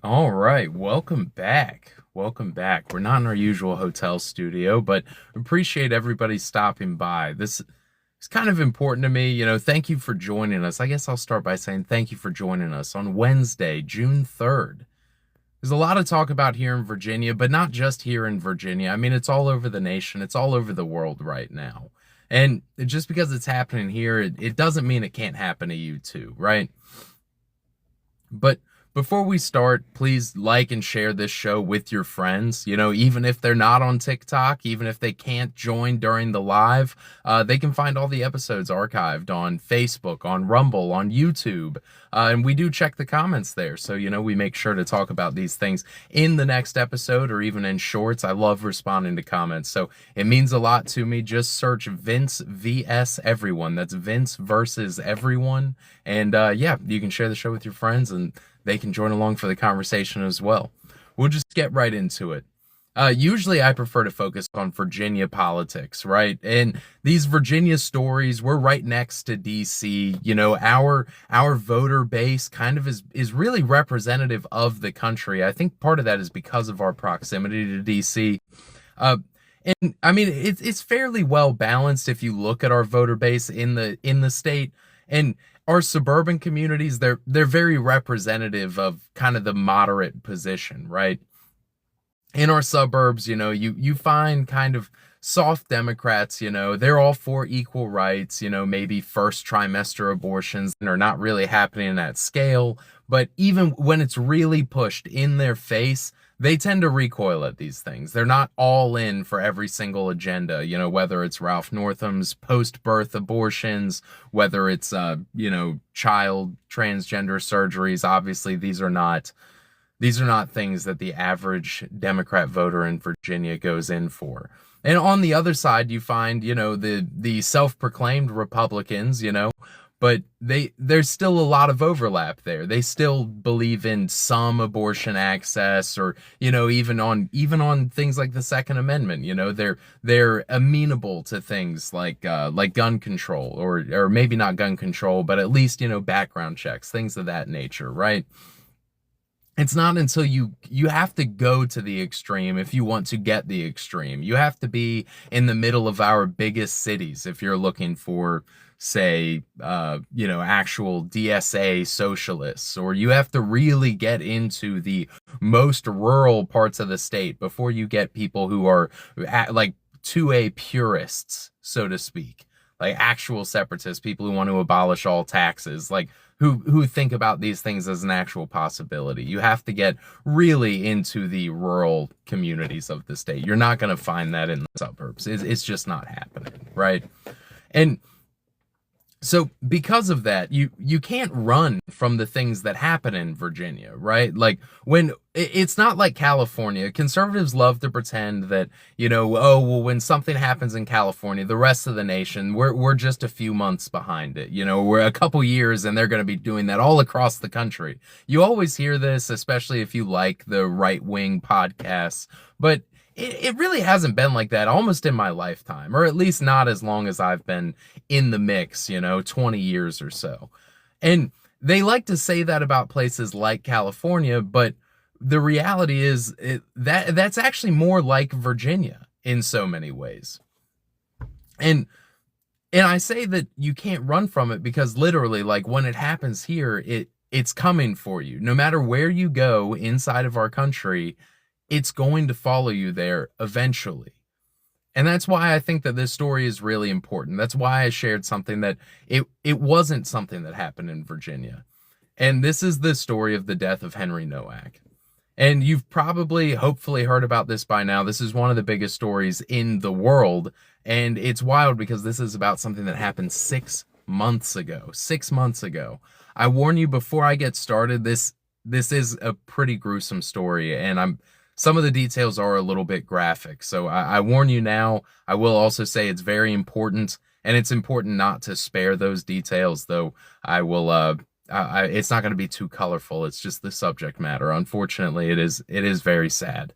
All right, welcome back. Welcome back. We're not in our usual hotel studio, but appreciate everybody stopping by. This is kind of important to me. Thank you for joining us. I guess I'll start by saying thank you for joining us on Wednesday, June 3rd. There's a lot of talk about here in Virginia, but not just here in Virginia. I mean, it's all over the nation, it's all over the world right now. And just because it's happening here, it doesn't mean it can't happen to you too, right? But before we start, please like and share this show with your friends. Even if they're not on TikTok, even if they can't join during the live, they can find all the episodes archived on Facebook, on Rumble, on YouTube. And we do check the comments there. So, we make sure to talk about these things in the next episode or even in shorts. I love responding to comments. So it means a lot to me. Just search Vince vs Everyone. That's Vince versus Everyone. And yeah, you can share the show with your friends and they can join along for the conversation as well. We'll just get right into it. Usually I prefer to focus on Virginia politics, right? And these Virginia stories, we're right next to DC. Our voter base kind of is really representative of the country. I think part of that is because of our proximity to DC. And I mean, it's fairly well balanced if you look at our voter base in the state. And our suburban communities, they're very representative of kind of the moderate position, right? In our suburbs, you find kind of soft Democrats, they're all for equal rights, maybe first trimester abortions are not really happening at scale, but even when it's really pushed in their face, they tend to recoil at these things. They're not all in for every single agenda, whether it's Ralph Northam's post-birth abortions, whether it's, child transgender surgeries. Obviously, these are not things that the average Democrat voter in Virginia goes in for. And on the other side, you find, the self-proclaimed Republicans, but there's still a lot of overlap there. They still believe in some abortion access or, even on things like the Second Amendment, they're amenable to things like gun control or maybe not gun control, but at least, background checks, things of that nature, right? It's not until you have to go to the extreme if you want to get the extreme. You have to be in the middle of our biggest cities if you're looking for, say, actual DSA socialists, or you have to really get into the most rural parts of the state before you get people who are like 2A purists, so to speak, like actual separatists, people who want to abolish all taxes, like who think about these things as an actual possibility. You have to get really into the rural communities of the state. You're not going to find that in the suburbs. It's just not happening, right? And so because of that, you can't run from the things that happen in Virginia, right? Like when it's not like California. Conservatives love to pretend that, oh, well, when something happens in California, the rest of the nation, we're just a few months behind it. We're a couple years and they're going to be doing that all across the country. You always hear this, especially if you like the right-wing podcasts, but it really hasn't been like that almost in my lifetime, or at least not as long as I've been in the mix, 20 years or so. And they like to say that about places like California, but the reality is that's actually more like Virginia in so many ways. And I say that you can't run from it because literally, like when it happens here, it's coming for you. No matter where you go inside of our country, it's going to follow you there eventually. And that's why I think that this story is really important. That's why I shared something that it wasn't something that happened in Virginia. And this is the story of the death of Henry Nowak. And you've probably, hopefully, heard about this by now. This is one of the biggest stories in the world. And it's wild because this is about something that happened 6 months ago. 6 months ago. I warn you before I get started, this is a pretty gruesome story. And some of the details are a little bit graphic. So I warn you now. I will also say it's very important. And it's important not to spare those details, though I will... it's not going to be too colorful. It's just the subject matter. Unfortunately, it is very sad.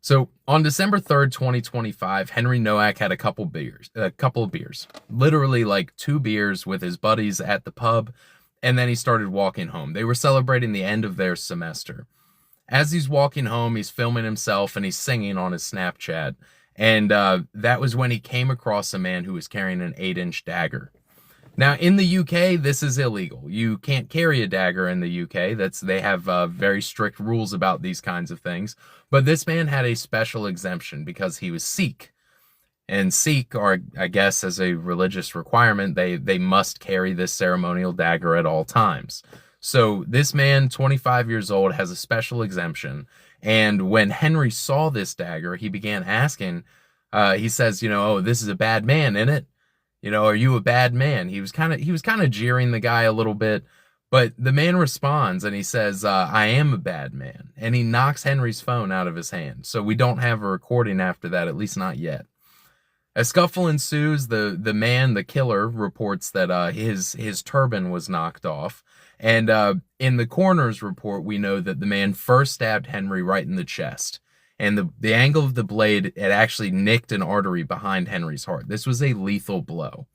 So on December 3rd, 2025, Henry Nowak had a couple of beers, literally like 2 beers with his buddies at the pub. and then he started walking home. They were celebrating the end of their semester. As he's walking home, he's filming himself and he's singing on his Snapchat. And that was when he came across a man who was carrying an 8-inch dagger. Now, in the UK, this is illegal. You can't carry a dagger in the UK. They have very strict rules about these kinds of things. But this man had a special exemption because he was Sikh. And Sikh are, I guess, as a religious requirement, they must carry this ceremonial dagger at all times. So this man, 25 years old, has a special exemption. And when Henry saw this dagger, he began asking, he says, oh, this is a bad man, isn't it? Are you a bad man? He was kind of jeering the guy a little bit, but the man responds and he says, I am a bad man. And he knocks Henry's phone out of his hand. So we don't have a recording after that, at least not yet. A scuffle ensues. The killer, reports that his turban was knocked off. And in the coroner's report, we know that the man first stabbed Henry right in the chest. And the angle of the blade, it actually nicked an artery behind Henry's heart. This was a lethal blow.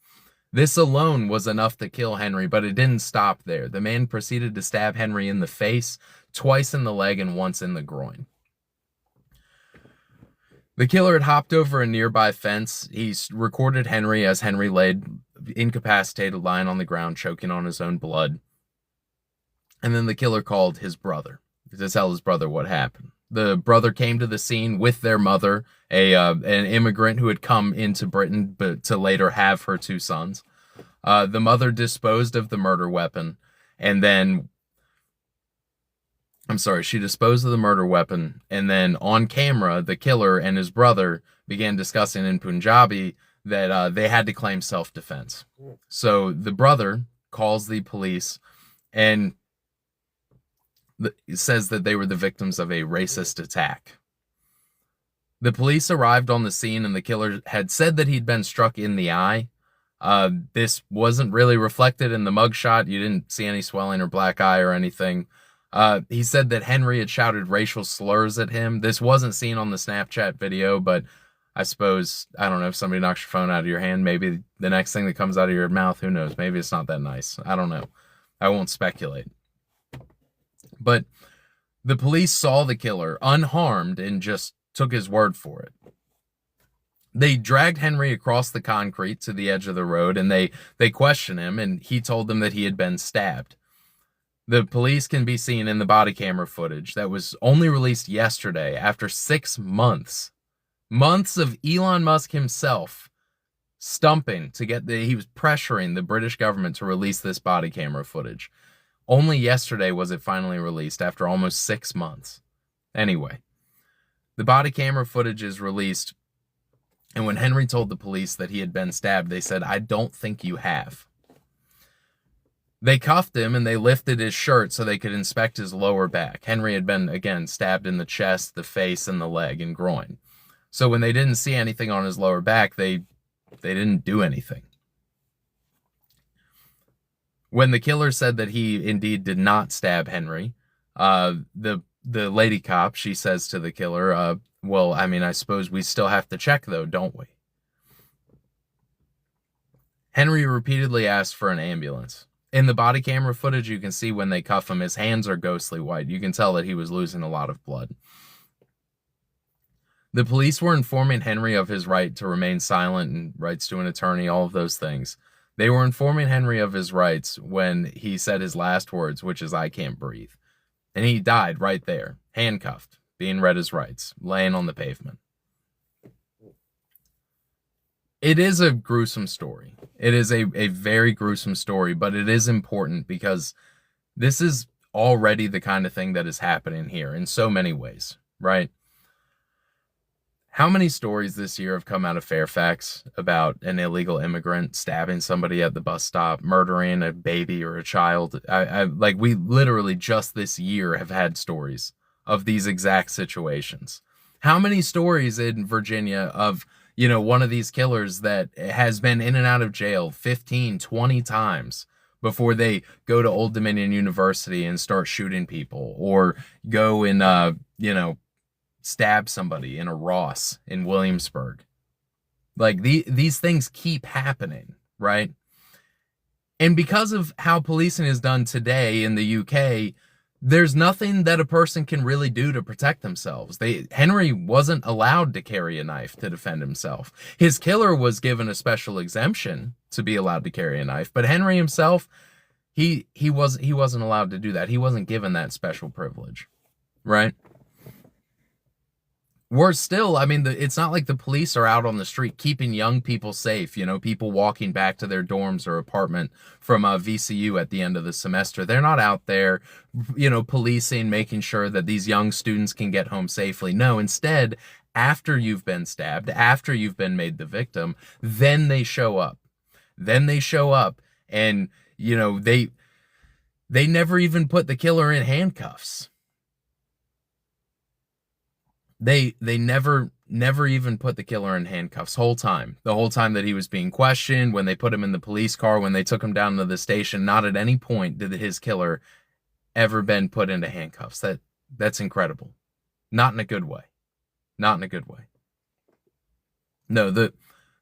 This alone was enough to kill Henry, but it didn't stop there. The man proceeded to stab Henry in the face, twice in the leg, and once in the groin. The killer had hopped over a nearby fence. He recorded Henry as Henry laid incapacitated, lying on the ground, choking on his own blood. And then the killer called his brother to tell his brother what happened. The brother came to the scene with their mother, an immigrant who had come into Britain but to later have her 2 sons. The mother disposed of the murder weapon, and then she disposed of the murder weapon, and then on camera, the killer and his brother began discussing in Punjabi that they had to claim self-defense. So the brother calls the police and says that they were the victims of a racist attack. The police arrived on the scene and the killer had said that he'd been struck in the eye. This wasn't really reflected in the mugshot. You didn't see any swelling or black eye or anything. He said that Henry had shouted racial slurs at him. This wasn't seen on the Snapchat video, but I suppose, I don't know, if somebody knocks your phone out of your hand, maybe the next thing that comes out of your mouth, who knows? Maybe it's not that nice. I don't know. I won't speculate. But the police saw the killer unharmed and just took his word for it. They dragged Henry across the concrete to the edge of the road, and they questioned him, and he told them that he had been stabbed. The police can be seen in the body camera footage that was only released yesterday after 6 months. Months of Elon Musk himself stumping to he was pressuring the British government to release this body camera footage. Only yesterday was it finally released after almost 6 months. Anyway, the body camera footage is released, and when Henry told the police that he had been stabbed, they said, "I don't think you have." They cuffed him and they lifted his shirt so they could inspect his lower back. Henry had been, again, stabbed in the chest, the face, and the leg and groin. So when they didn't see anything on his lower back, they didn't do anything. When the killer said that he indeed did not stab Henry, the lady cop, she says to the killer, well, I mean, I suppose we still have to check, though, don't we? Henry repeatedly asked for an ambulance. In the body camera footage, you can see when they cuff him, his hands are ghostly white. You can tell that he was losing a lot of blood. The police were informing Henry of his right to remain silent and rights to an attorney, all of those things. They were informing Henry of his rights when he said his last words, which is, "I can't breathe." And he died right there, handcuffed, being read his rights, laying on the pavement. It is a gruesome story. It is a very gruesome story, but it is important because this is already the kind of thing that is happening here in so many ways, right? How many stories this year have come out of Fairfax about an illegal immigrant stabbing somebody at the bus stop, murdering a baby or a child? Like, we literally just this year have had stories of these exact situations. How many stories in Virginia of, one of these killers that has been in and out of jail 15, 20 times before they go to Old Dominion University and start shooting people, or go and, stab somebody in a Ross in Williamsburg. Like, these things keep happening, right? And because of how policing is done today in the UK, there's nothing that a person can really do to protect themselves. Henry wasn't allowed to carry a knife to defend himself. His killer was given a special exemption to be allowed to carry a knife, but Henry himself, he wasn't allowed to do that. He wasn't given that special privilege, right? Worse still, I mean, it's not like the police are out on the street keeping young people safe, people walking back to their dorms or apartment from VCU at the end of the semester. They're not out there, policing, making sure that these young students can get home safely. No, instead, after you've been stabbed, after you've been made the victim, then they show up. Then they show up and, they never even put the killer in handcuffs. They never even put the killer in handcuffs the whole time that he was being questioned, when they put him in the police car, when they took him down to the station. Not at any point did his killer ever been put into handcuffs. That's incredible. Not in a good way. Not in a good way. No, the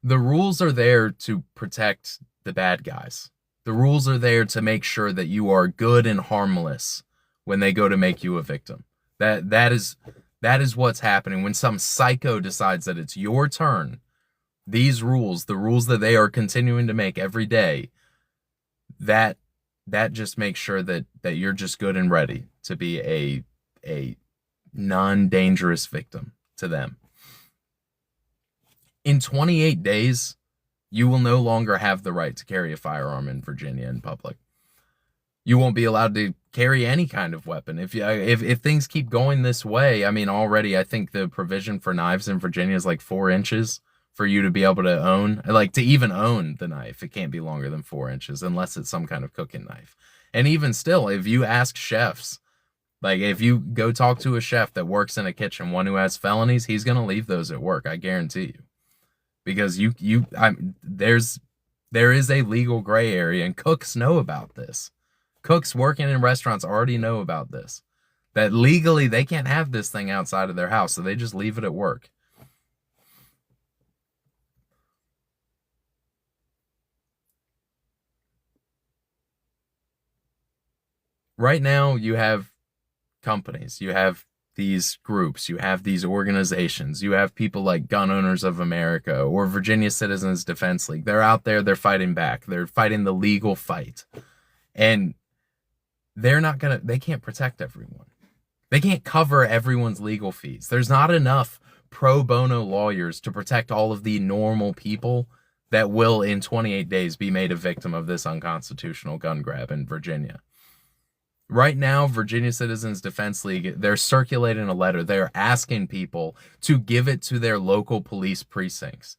rules are there to protect the bad guys. The rules are there to make sure that you are good and harmless when they go to make you a victim. That is what's happening when some psycho decides that it's your turn. These rules, the rules that they are continuing to make every day, that just makes sure that you're just good and ready to be a non-dangerous victim to them. In 28 days, you will no longer have the right to carry a firearm in Virginia in public. You won't be allowed to carry any kind of weapon. If things keep going this way, I mean, already I think the provision for knives in Virginia is like 4 inches for you to be able to own, like to even own the knife. It can't be longer than 4 inches unless it's some kind of cooking knife. And even still, if you ask chefs, like if you go talk to a chef that works in a kitchen, one who has felonies, he's going to leave those at work. I guarantee you, because there is a legal gray area, and cooks know about this. Cooks working in restaurants already know about this, that legally they can't have this thing outside of their house, so they just leave it at work. Right now, you have companies, you have these groups, you have these organizations, you have people like Gun Owners of America or Virginia Citizens Defense League. They're out there, they're fighting back. They're fighting the legal fight. And they can't protect everyone. They can't cover everyone's legal fees. There's not enough pro bono lawyers to protect all of the normal people that will in 28 days be made a victim of this unconstitutional gun grab in Virginia. Right now, Virginia Citizens Defense League, they're circulating a letter. They're asking people to give it to their local police precincts.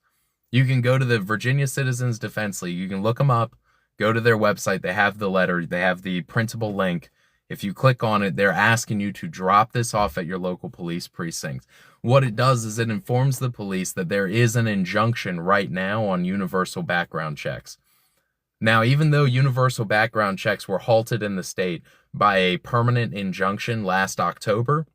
You can go to the Virginia Citizens Defense League. You can look them up. Go to their website. They have the letter. They have the printable link. If you click on it, they're asking you to drop this off at your local police precinct. What it does is it informs the police that there is an injunction right now on universal background checks. Now, even though universal background checks were halted in the state by a permanent injunction last October,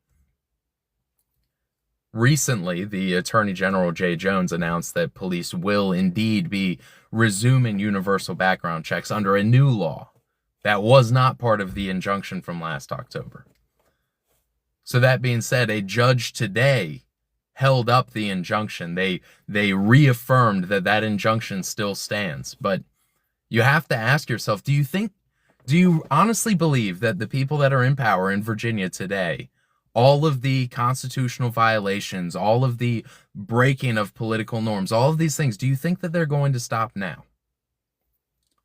recently the Attorney General Jay Jones announced that police will indeed be resuming universal background checks under a new law that was not part of the injunction from last October. So that being said, a judge today held up the injunction. They reaffirmed that injunction still stands. But you have to ask yourself, do you honestly believe that the people that are in power in Virginia today, all of the constitutional violations, all of the breaking of political norms, all of these things, do you think that they're going to stop now?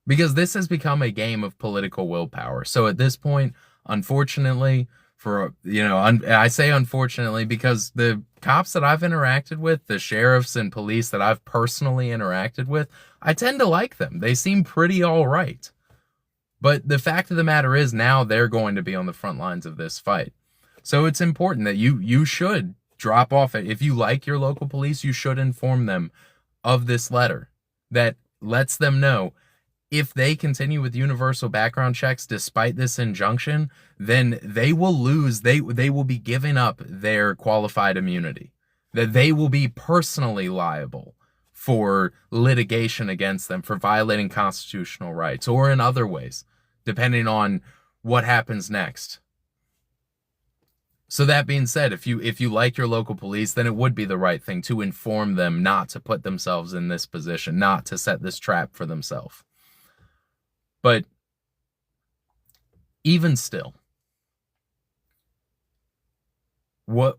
Because this has become a game of political willpower. So at this point, unfortunately, I say unfortunately because the cops that I've interacted with, the sheriffs and police that I've personally interacted with, I tend to like them. They seem pretty all right. But the fact of the matter is now they're going to be on the front lines of this fight. So it's important that you should drop off. If you like your local police, you should inform them of this letter that lets them know if they continue with universal background checks despite this injunction, then they will lose. They will be giving up their qualified immunity, that they will be personally liable for litigation against them for violating constitutional rights, or in other ways, depending on what happens next. So that being said, if you like your local police, then it would be the right thing to inform them not to put themselves in this position, not to set this trap for themselves. But even still, how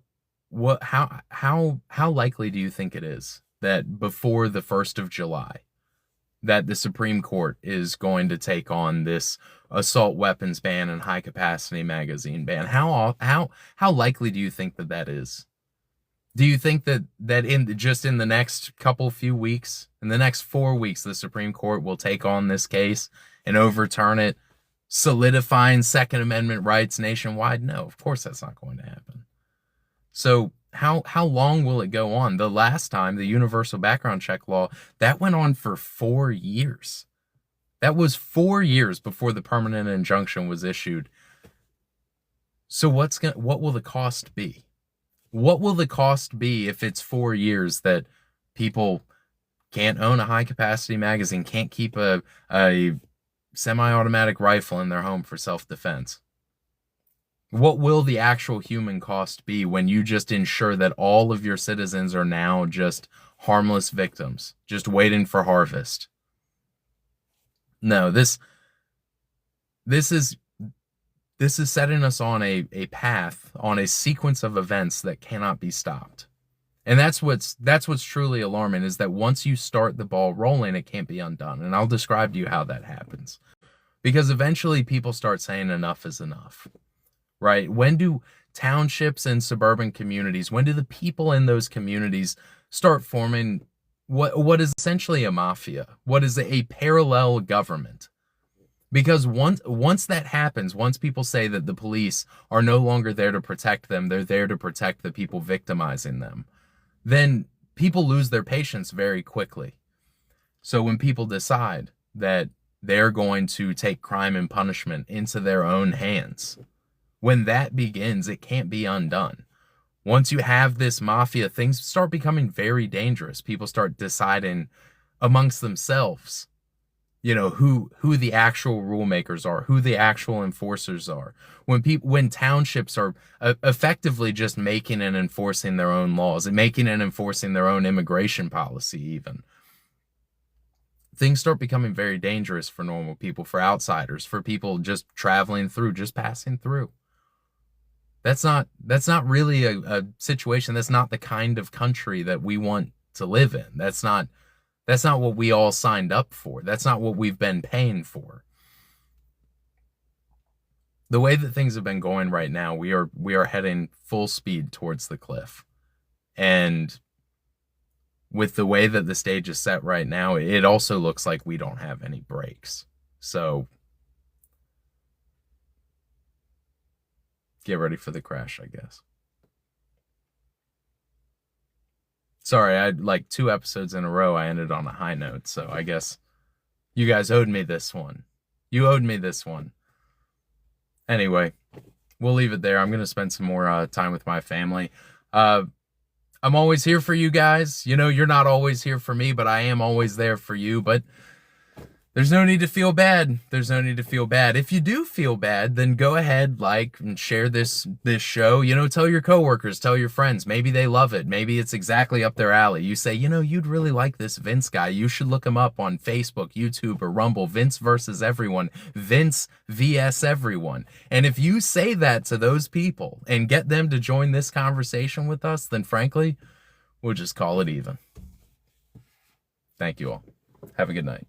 likely do you think it is that before the 1st of July that the Supreme Court is going to take on this assault weapons ban and high capacity magazine ban? How likely do you think that is? Do you think that in the next few weeks, in the next 4 weeks, the Supreme Court will take on this case and overturn it, solidifying Second Amendment rights nationwide? No, of course that's not going to happen. So how long will it go on? The last time, the universal background check law, that went on for 4 years. That was 4 years before the permanent injunction was issued. So what will the cost be? What will the cost be if it's 4 years that people can't own a high capacity magazine, can't keep a semi-automatic rifle in their home for self-defense? What will the actual human cost be when you just ensure that all of your citizens are now just harmless victims, just waiting for harvest? No, this is setting us on a path, on a sequence of events that cannot be stopped. And that's what's truly alarming, is that once you start the ball rolling, it can't be undone. And I'll describe to you how that happens. Because eventually people start saying enough is enough. Right? When do townships and suburban communities, when do the people in those communities start forming what is essentially a mafia? What is a parallel government? Because once that happens, once people say that the police are no longer there to protect them, they're there to protect the people victimizing them, then people lose their patience very quickly. So when people decide that they're going to take crime and punishment into their own hands, when that begins, it can't be undone. Once you have this mafia, things start becoming very dangerous. People start deciding amongst themselves, who the actual rule makers are, who the actual enforcers are. When townships are effectively just making and enforcing their own laws and making and enforcing their own immigration policy even, things start becoming very dangerous for normal people, for outsiders, for people just traveling through, just passing through. That's not really a situation. That's not the kind of country that we want to live in. That's not what we all signed up for. That's not what we've been paying for. The way that things have been going right now, we are heading full speed towards the cliff. And with the way that the stage is set right now, it also looks like we don't have any brakes. So get ready for the crash, I guess. Sorry, I like 2 episodes in a row, I ended on a high note, so I guess you guys owed me this one. You owed me this one. Anyway, we'll leave it there. I'm going to spend some more time with my family. I'm always here for you guys. You're not always here for me, but I am always there for you. But there's no need to feel bad. There's no need to feel bad. If you do feel bad, then go ahead, like and share this show. Tell your coworkers, tell your friends. Maybe they love it. Maybe it's exactly up their alley. You say, you'd really like this Vince guy. You should look him up on Facebook, YouTube, or Rumble. Vince versus everyone. Vince vs everyone. And if you say that to those people and get them to join this conversation with us, then frankly, we'll just call it even. Thank you all. Have a good night.